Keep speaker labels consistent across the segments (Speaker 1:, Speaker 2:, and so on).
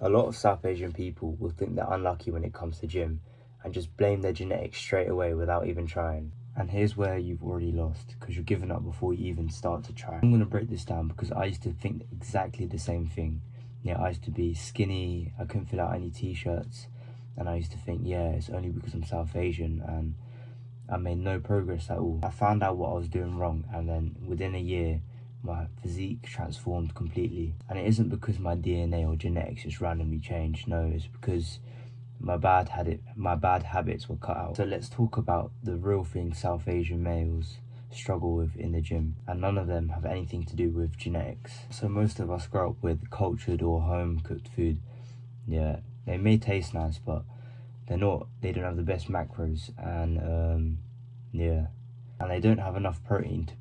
Speaker 1: A lot of South Asian people will think they're unlucky when it comes to gym and just blame their genetics straight away without even trying. And here's where you've already lost, because you're giving up before you even start to try. I'm going to break this down because I used to think exactly the same thing. Yeah, I used to be skinny, I couldn't fill out any t-shirts, and I used to think, yeah, it's only because I'm South Asian, and I made no progress at all. I found out what I was doing wrong, and then within a year, my physique transformed completely. And it isn't because my DNA or genetics just randomly changed. No, it's because my bad habits were cut out. So let's talk about the real things South Asian males struggle with in the gym, and none of them have anything to do with genetics. So most of us grow up with cultured or home cooked food. Yeah, they may taste nice, but they don't have the best macros, and yeah, and they don't have enough protein to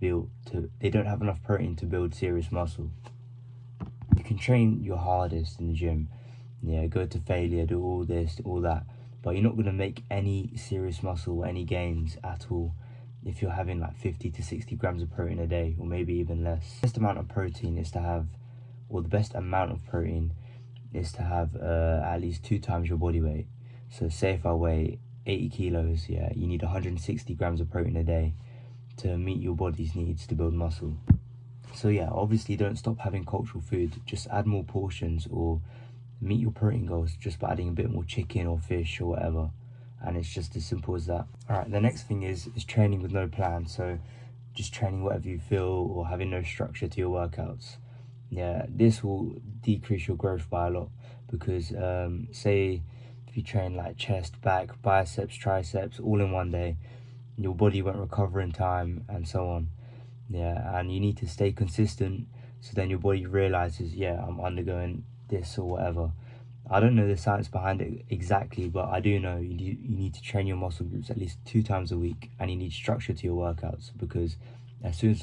Speaker 1: build serious muscle. You can train your hardest in the gym, yeah, go to failure, do all this, all that, but you're not going to make any serious muscle or any gains at all if you're having like 50 to 60 grams of protein a day, or maybe even less. The best amount of protein is to have at least 2 times your body weight. So say if I weigh 80 kilos, yeah, you need 160 grams of protein a day to meet your body's needs to build muscle. So yeah, obviously don't stop having cultural food, just add more portions, or meet your protein goals just by adding a bit more chicken or fish or whatever. And it's just as simple as that. Alright, the next thing is training with no plan. So just training whatever you feel or having no structure to your workouts. Yeah, this will decrease your growth by a lot, because say if you train like chest, back, biceps, triceps all in one day, your body won't recover in time, and so on. Yeah, and you need to stay consistent, so then your body realizes, yeah, I'm undergoing this or whatever. I don't know the science behind it exactly, but I do know you need to train your muscle groups at least 2 times a week, and you need structure to your workouts, because as soon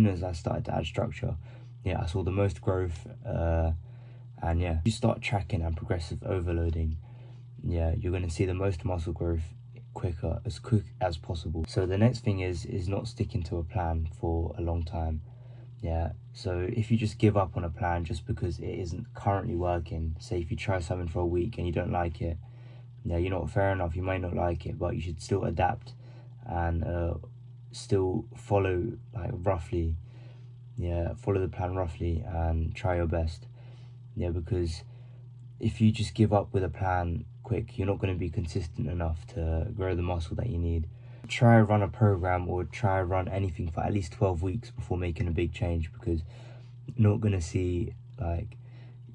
Speaker 1: as I started to add structure, yeah, I saw the most growth. And yeah, you start tracking and progressive overloading, yeah, you're going to see the most muscle growth as quick as possible. So the next thing is not sticking to a plan for a long time. Yeah, so if you just give up on a plan just because it isn't currently working, say if you try something for a week and you don't like it, yeah, you're not fair enough, you might not like it, but you should still adapt and still follow the plan roughly and try your best. Yeah, because if you just give up with a plan quick, you're not going to be consistent enough to grow the muscle that you need. Try run a program, or try run anything for at least 12 weeks before making a big change, because you're not going to see,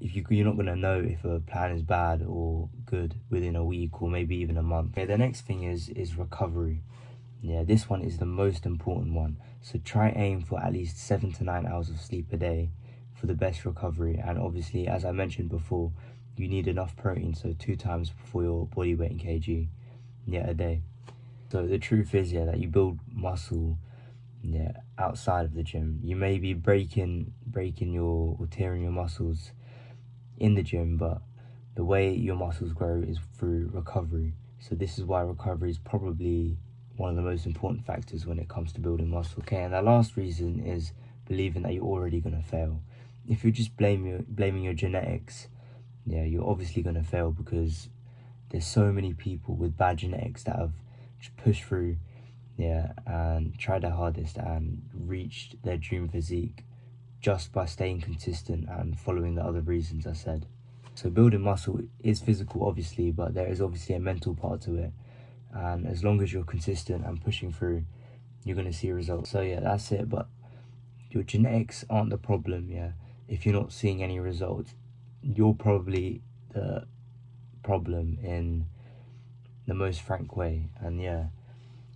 Speaker 1: you're not going to know if a plan is bad or good within a week or maybe even a month. Okay, the next thing is recovery. Yeah, this one is the most important one. So try aim for at least 7 to 9 hours of sleep a day for the best recovery. And obviously, as I mentioned before, you need enough protein, so 2 times before your body weight in kg, yeah, a day. So the truth is, yeah, that you build muscle, yeah, outside of the gym. You may be breaking or tearing your muscles in the gym, but the way your muscles grow is through recovery. So this is why recovery is probably one of the most important factors when it comes to building muscle. Okay, and the last reason is believing that you're already going to fail. If you're just blaming your genetics, yeah, you're obviously going to fail, because there's so many people with bad genetics that have just pushed through, yeah, and tried their hardest and reached their dream physique just by staying consistent and following the other reasons I said. So building muscle is physical, obviously, but there is obviously a mental part to it. And as long as you're consistent and pushing through, you're going to see results. So yeah, that's it. But your genetics aren't the problem, yeah. If you're not seeing any results, you're probably the problem in the most frank way. And yeah,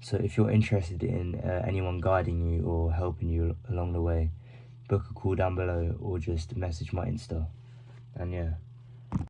Speaker 1: so if you're interested in anyone guiding you or helping you along the way, book a call down below or just message my Insta. And yeah.